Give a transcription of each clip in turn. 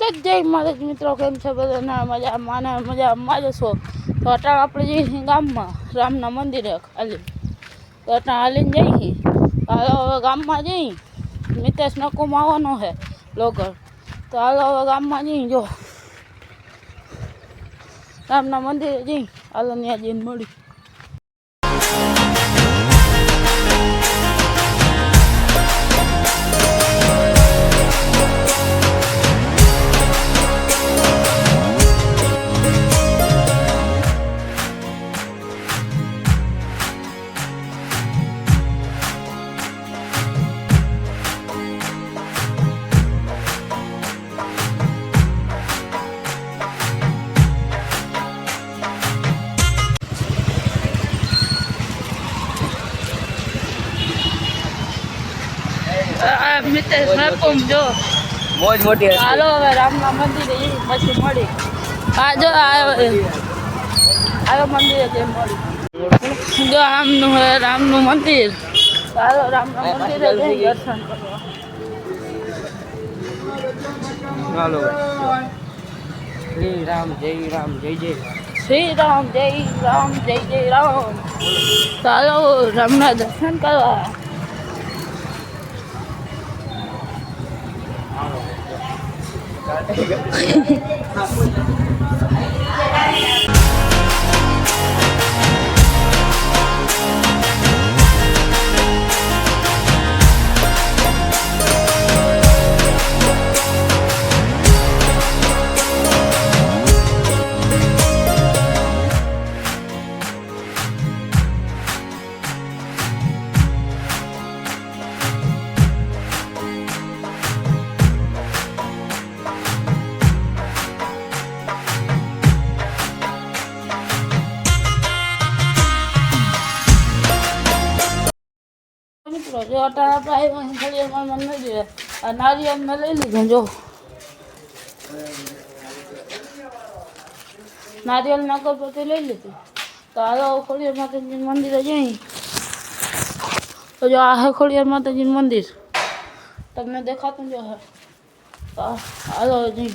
કે જય મારા મિત્રો કેમ છે બધા મજા માને મજા છો તો અટાણ આપણે જઈએ ગામમાં રામના મંદિરે ખાલી તો અટાણ હાલીને જઈએ હાલો હવે ગામમાં જઈ મિતેશ નકુમ આવવાનો છે બ્લોગર તો હાલો હવે ગામમાં જઈ જો રામના મંદિરે જઈ હાલો ત્યાં જઈને મળી મિતેશ નકુમ જો મોજ મોટી હાલો હવે રામના મંદિરે જઈ પછી મળી આ જો હાલો મંદિરે જઈ મળી જો રામનું મંદિર હાલો રામના મંદિરે જઈ દર્શન કરવા હાલો શ્રી રામ જય રામ જય જય શ્રી રામ જય રામ જય જય રામ ચાલો રામના દર્શન કરવા જો અટાણા આપણે ખડીયામાં મન નહીં જોઈએ આ નારિયેળ મેં લઈ લીધું જો નારિયેળ અગરબત્તી લઈ લીધી તો હાલો ખોડિયાર માતાજીનું મંદિરે જઈ તો જો આ હે ખોડિયાર માતાજીનું મંદિર તમને દેખાતું જો હે તો હાલો જઈ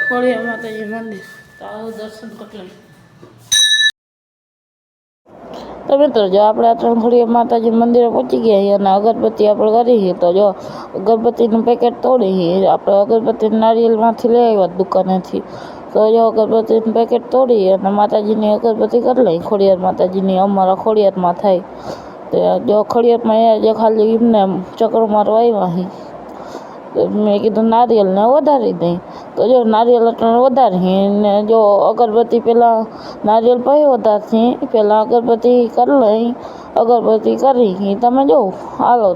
ખોડિયાર માતાજીનું મંદિર દર્શન કરી તો મિત્રો જો આપણે આ ત્રણ ખોડિયાર માતાજી મંદિરે પહોંચી ગયા અને અગરબત્તી આપણે કરી તો જો અગરબત્તીનું પેકેટ તોડી આપણે અગરબત્તી નારિયેલમાંથી લઈ આવ્યા દુકાનેથી તો જો અગરબત્તીનું પેકેટ તોડી અને માતાજીની અગરબત્તી કરી લઈ ખોડિયાર માતાજીની અમારા ખોડિયારમાં થાય તો જો ખોડિયારમાં જે ખાલી એમને ચક્રો મારવા આવ્યા મેં કીધું નારિયેળને વધારી દઈ તો જો નારિયેળ વધારી ને જો અગરબત્તી પહેલાં નારિયેળ પછી વધારથી પહેલાં અગરબત્તી કરી લઈ અગરબત્તી કરી તમે જો હાલો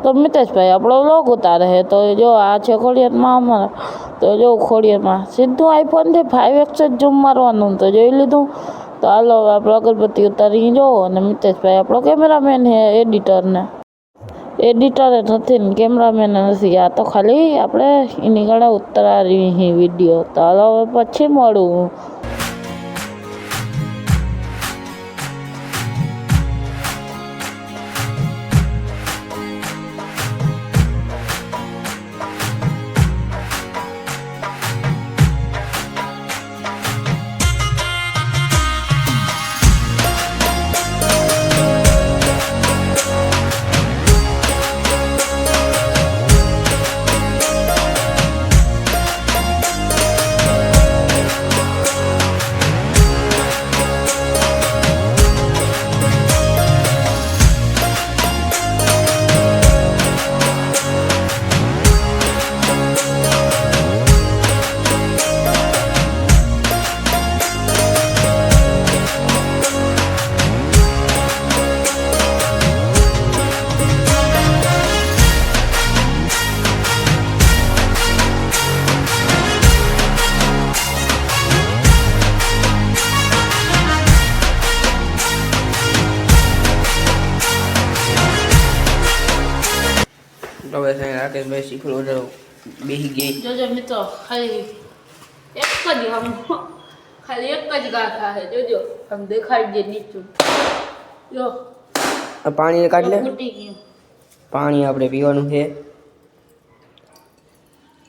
તો મિતેશભાઈ આપણો વ્લોગ ઉતારે છે તો જો આ છે ખોડિયારમાં અમારા તો જો ખોડિયારમાં સીધું આઈફોનથી 5x જ ઝૂમ મારવાનું તો જોઈ લીધું તો હાલો આપણે અગરબત્તી ઉતારી જો અને મિતેશભાઈ આપણો કેમેરામેન છે એડિટર નથી ને કેમેરામેન નથી આ તો ખાલી આપણે એની ગળા ઉતારી વિડીયો તો હાલો હવે પછી મળું હવે સાહેબ રાકેશભાઈ શીખલો બેસી ગઈ જોજો મિત્રો ખાલી એક જ આમ ખાલી એક જ ગા થાય જોજો આમ દેખાડી દે નીચું જો આ પાણી કાઢ લે. ફૂટી ગયું. પાણી આપણે પીવાનું છે.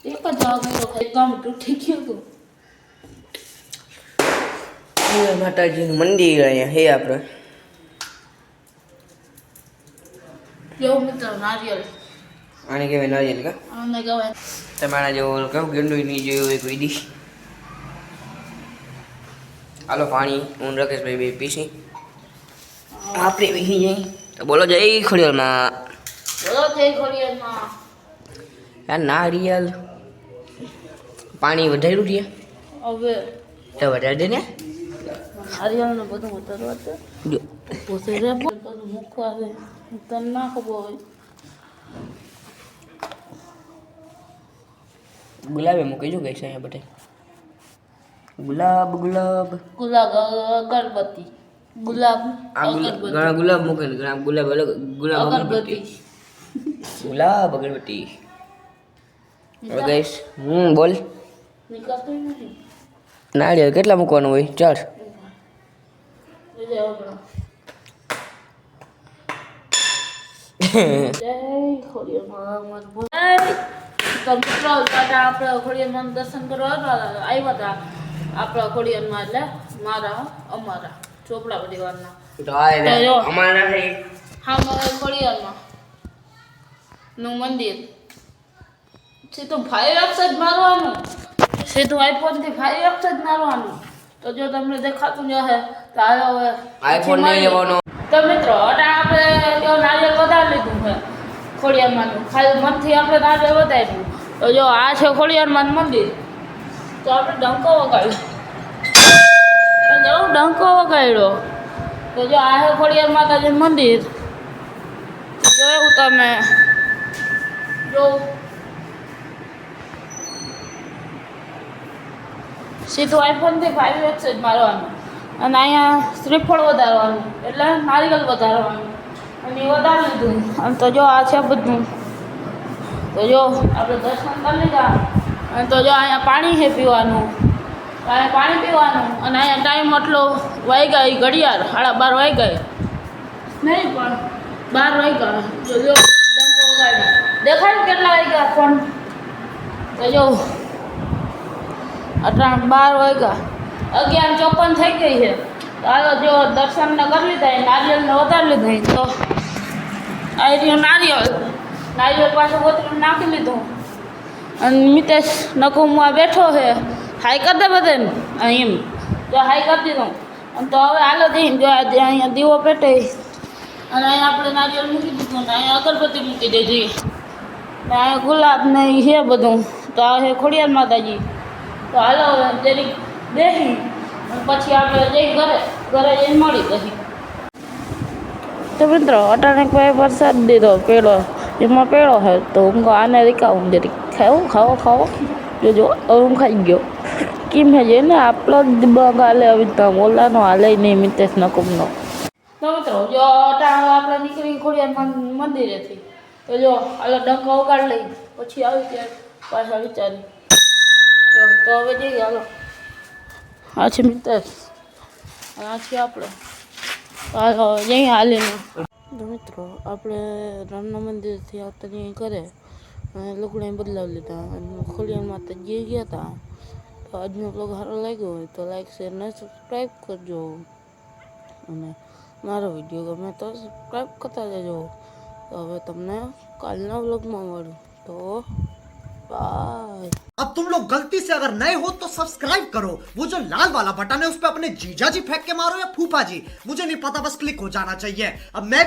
એક જ વાગેલો એકદમ તૂટી ગયું હતું. માતાજીનું મંદિર અહીંયા છે આપણે. કેવું મિત્ર નારિયેળ આને કહેવાય નારિયેલ કા? આને કહેવાય. તમારા જેવો કેવું ગંડું નહીં જોયું હોય કોઈ દી. હાલો પાણી હું રાકેશભાઈ બે પીસી આપણે પીસી જઈ. તો બોલો જય ખોડિયારમાં. બોલો જય ખોડિયારમાં. યાર નારિયેલ પાણી વધાર્યું છે હવે તો વધારી દે ને. નારિયેળને બધું ઉતારવા છે. જો પોસે રે બધું મૂકવા છે. તને ના ખબર હોય. ગુલાબે મૂકી જો ગઈ છે અહીંયા બધે. ગુલાબ ગુલાબ ગુલાબ અગરબત્તી. ગુલાબ આ અગરબત્તી. ઘણા ગુલાબ મૂકે ને ઘણા ગુલાબ અલગ ગુલાબ અગરબત્તી. અગરબત્તી ગુલાબ અગરબત્તી. હવે ગાઈસ બોલ નીકળતું નથી. નારિયેળ કેટલા મૂકવાનું હોય? 4. જય આપણા જય ખોડિયારમાં. તો મિત્રો આપણે ખોડિયારમાં દર્શન કરવા આવ્યા હતા. આપણા ખોડિયારમાં એટલે અમારા ચોપડા પરિવારના. તો આ તો જો. અમારા છે હા મારા ખોડિયારમાં નું મંદિર. સીધું 5x જ મારવાનું. સીધું આઈફોનથી 5x જ મારવાનું. તો જો તમને દેખાતું જ હશે તો હાલો હવે આઈફોન નહીં લેવાનો. તો મિત્રો અટા આપણે જો નારિયેળ વધારી લીધું છે ખોડિયારમાંનું. ખાલી મનથી આપણે નારિયેળ વધાર્યું. તો જો આ છે ખોડિયારમાંનું મંદિર. તો આપણે ડંકો વગાડ્યો. જો ડંકો વગાડ્યો. તો જો આ છે ખોડિયાર માતાજીનું મંદિર. જોયું તમે જો સીધું આઈફોનથી 5x જ મારવાનું. અને અહીંયા શ્રીફળ વધારવાનું એટલે નારિયેળ વધારવાનું. અને એ વધારી લીધું. અને તો જો આ છે બધું. તો જો આપણે દર્શન કરી લીધા. અને તો જો અહીંયા પાણી છે પીવાનું. તો અહીંયા પાણી પીવાનું. અને અહીંયા ટાઈમ એટલો વાગ્યા એ ઘડિયાળ 12:30 વાગ્યા નહીં પણ 12 વાગ્યા. તો જો ડંકો વગાડી દેખાય ને કેટલા વાગ્યા પણ. તો જો અટાણ 12 વાગ્યા 11:54 થઈ ગઈ છે. તો હાલો જો દર્શનને કરી લીધા. નારિયેળને વધારી લીધા. તો આ રહ્યું નારિયેળ પાછું ગોતરીને નાખી લીધું. અને મિતેશ નકુમમાં બેઠો છે. હાઈ કરી દે બધાને એમ. તો હાઈ કરી દીધું. અને તો હવે હાલો જઈને જો અહીંયા દીવો પેટે. અને અહીંયા આપણે નારિયેળ મૂકી દીધું. ને અહીંયા અગરબત્તી મૂકી દીધી. ને અહીંયા ગુલાબ ને એ છે બધું. તો આ છે ખોડિયાર માતાજી. તો હાલો જરીક બેસી અને પછી આપણે જઈ ઘરે જઈને મળી પછી. તો મિત્રો અટાણે ભાઈ વરસાદ દીધો પેલો એમાં પેળો છે. તો હું આને રીકાવું જરીક ખાવો જોજો. હવે હું ખાઈ ગયો. કેમ છે ને આપણો જ બગ હાલે આવી રીતના ઓલાનો હાલે નહીં મિતેશ નકુમનો. તો મિત્રો જો અટાણે આપણે નીકળી ખોડિયાર મંદિરેથી. તો જો હાલો ડંકો વગાડી લઈ પછી આવી ત્યારે પાછા વિચારી. તો હવે જઈએ હાલો. આ છે મિતેશ અને આ છે આપણે. હાલો જઈએ હાલીને. તો મિત્રો આપણે રામના મંદિરથી આવતા ત્યાં કરે અને લુગડાને બદલાવી લીધા. અને ખોડિયાર માતાજી ગયા હતા. તો આજનો બ્લોગ સારો લાગ્યો હોય તો લાઈક શેર ને સબસ્ક્રાઈબ કરજો. અને મારો વિડીયો ગમે તો સબસ્ક્રાઈબ કરતા જજો. તો હવે તમને કાલના બ્લોગમાં મળું. તો बाय. अब तुम लोग गलती से अगर नए हो तो सब्सक्राइब करो. वो जो लाल वाला बटन है उस पर अपने जीजा जी फेंक के मारो या फूफा जी, मुझे नहीं पता, बस क्लिक हो जाना चाहिए. अब मैं